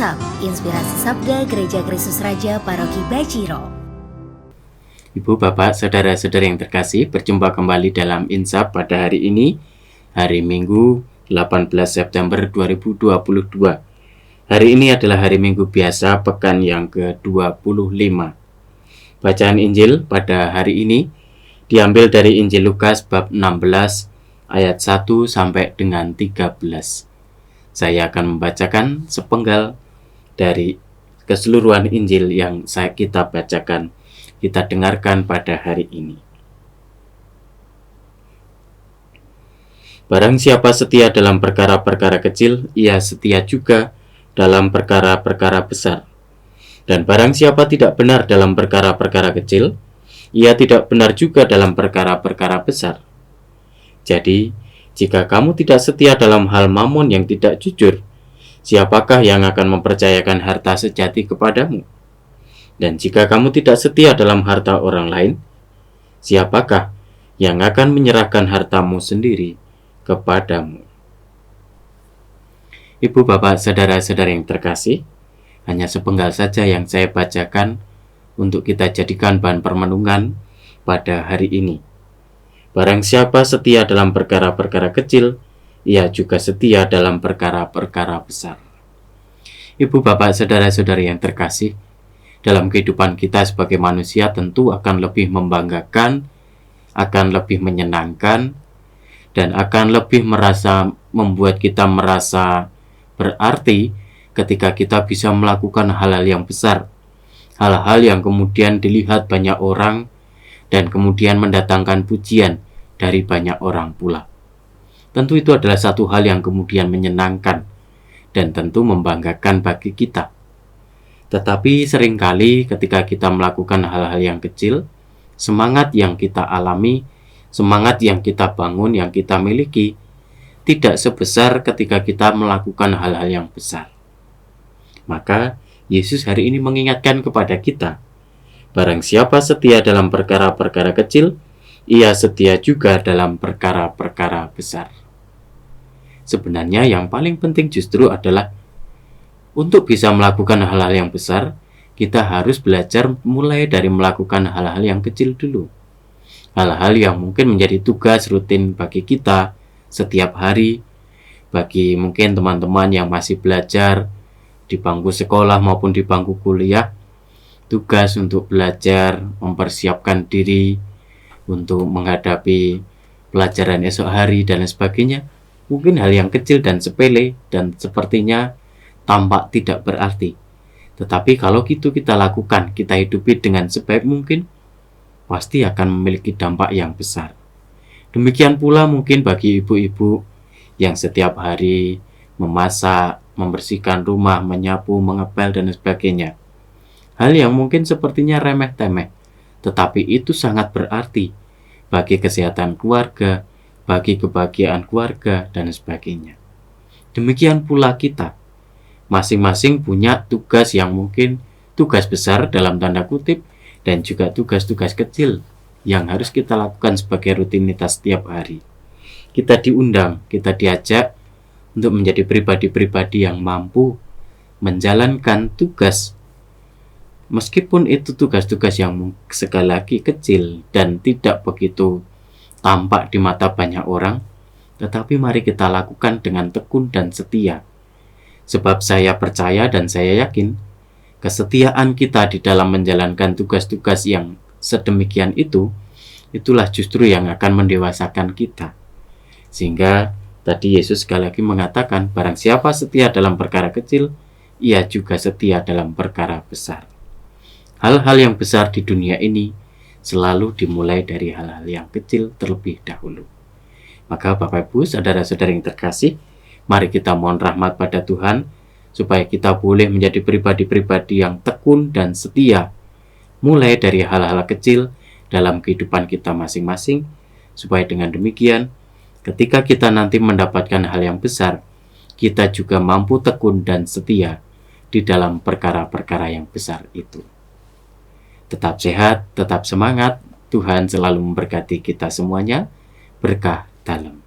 Insaf, Inspirasi Sabda Gereja Kristus Raja Paroki Baciro. Ibu, Bapak, Saudara-saudari yang terkasih, berjumpa kembali dalam Insaf pada hari ini, hari Minggu 18 September 2022. Hari ini adalah hari Minggu biasa, pekan yang ke-25. Bacaan Injil pada hari ini diambil dari Injil Lukas bab 16 ayat 1 sampai dengan 13. Saya akan membacakan sepenggal dari keseluruhan Injil yang kita bacakan, kita dengarkan pada hari ini. Barang siapa setia dalam perkara-perkara kecil, ia setia juga dalam perkara-perkara besar. Dan barang siapa tidak benar dalam perkara-perkara kecil, ia tidak benar juga dalam perkara-perkara besar. Jadi, jika kamu tidak setia dalam hal mamon yang tidak jujur, siapakah yang akan mempercayakan harta sejati kepadamu? Dan jika kamu tidak setia dalam harta orang lain, siapakah yang akan menyerahkan hartamu sendiri kepadamu? Ibu, Bapak, Saudara-saudari yang terkasih, hanya sepenggal saja yang saya bacakan untuk kita jadikan bahan permenungan pada hari ini. Barang siapa setia dalam perkara-perkara kecil, ia juga setia dalam perkara-perkara besar. Ibu, Bapak, Saudara-saudari yang terkasih, dalam kehidupan kita sebagai manusia tentu akan lebih membanggakan, akan lebih menyenangkan, dan akan lebih membuat kita merasa berarti ketika kita bisa melakukan hal-hal yang besar, hal-hal yang kemudian dilihat banyak orang, dan kemudian mendatangkan pujian dari banyak orang pula. Tentu itu adalah satu hal yang kemudian menyenangkan dan tentu membanggakan bagi kita. Tetapi seringkali ketika kita melakukan hal-hal yang kecil, semangat yang kita alami, semangat yang kita bangun, yang kita miliki, tidak sebesar ketika kita melakukan hal-hal yang besar. Maka Yesus hari ini mengingatkan kepada kita, barang siapa setia dalam perkara-perkara kecil, ia setia juga dalam perkara-perkara besar. Sebenarnya yang paling penting justru adalah untuk bisa melakukan hal-hal yang besar, kita harus belajar mulai dari melakukan hal-hal yang kecil dulu. Hal-hal yang mungkin menjadi tugas rutin bagi kita setiap hari, bagi mungkin teman-teman yang masih belajar di bangku sekolah maupun di bangku kuliah, tugas untuk belajar, mempersiapkan diri untuk menghadapi pelajaran esok hari dan sebagainya. Mungkin hal yang kecil dan sepele dan sepertinya tampak tidak berarti. Tetapi kalau itu kita lakukan, kita hidupi dengan sebaik mungkin, pasti akan memiliki dampak yang besar. Demikian pula mungkin bagi ibu-ibu yang setiap hari memasak, membersihkan rumah, menyapu, mengepel, dan sebagainya. Hal yang mungkin sepertinya remeh-temeh, tetapi itu sangat berarti bagi kesehatan keluarga, bagi kebahagiaan keluarga, dan sebagainya. Demikian pula kita, masing-masing punya tugas yang mungkin tugas besar dalam tanda kutip, dan juga tugas-tugas kecil yang harus kita lakukan sebagai rutinitas setiap hari. Kita diundang, kita diajak untuk menjadi pribadi-pribadi yang mampu menjalankan tugas, meskipun itu tugas-tugas yang sekali lagi kecil dan tidak begitu tampak di mata banyak orang, tetapi mari kita lakukan dengan tekun dan setia. Sebab saya percaya dan saya yakin, kesetiaan kita di dalam menjalankan tugas-tugas yang sedemikian itulah justru yang akan mendewasakan kita. Sehingga tadi Yesus sekali lagi mengatakan, barang siapa setia dalam perkara kecil, ia juga setia dalam perkara besar. Hal-hal yang besar di dunia ini selalu dimulai dari hal-hal yang kecil terlebih dahulu. Maka Bapak Ibu, saudara-saudari yang terkasih, mari kita mohon rahmat pada Tuhan, supaya kita boleh menjadi pribadi-pribadi yang tekun dan setia, mulai dari hal-hal kecil dalam kehidupan kita masing-masing, supaya dengan demikian, ketika kita nanti mendapatkan hal yang besar, kita juga mampu tekun dan setia di dalam perkara-perkara yang besar itu. Tetap sehat, tetap semangat. Tuhan selalu memberkati kita semuanya. Berkah dalam.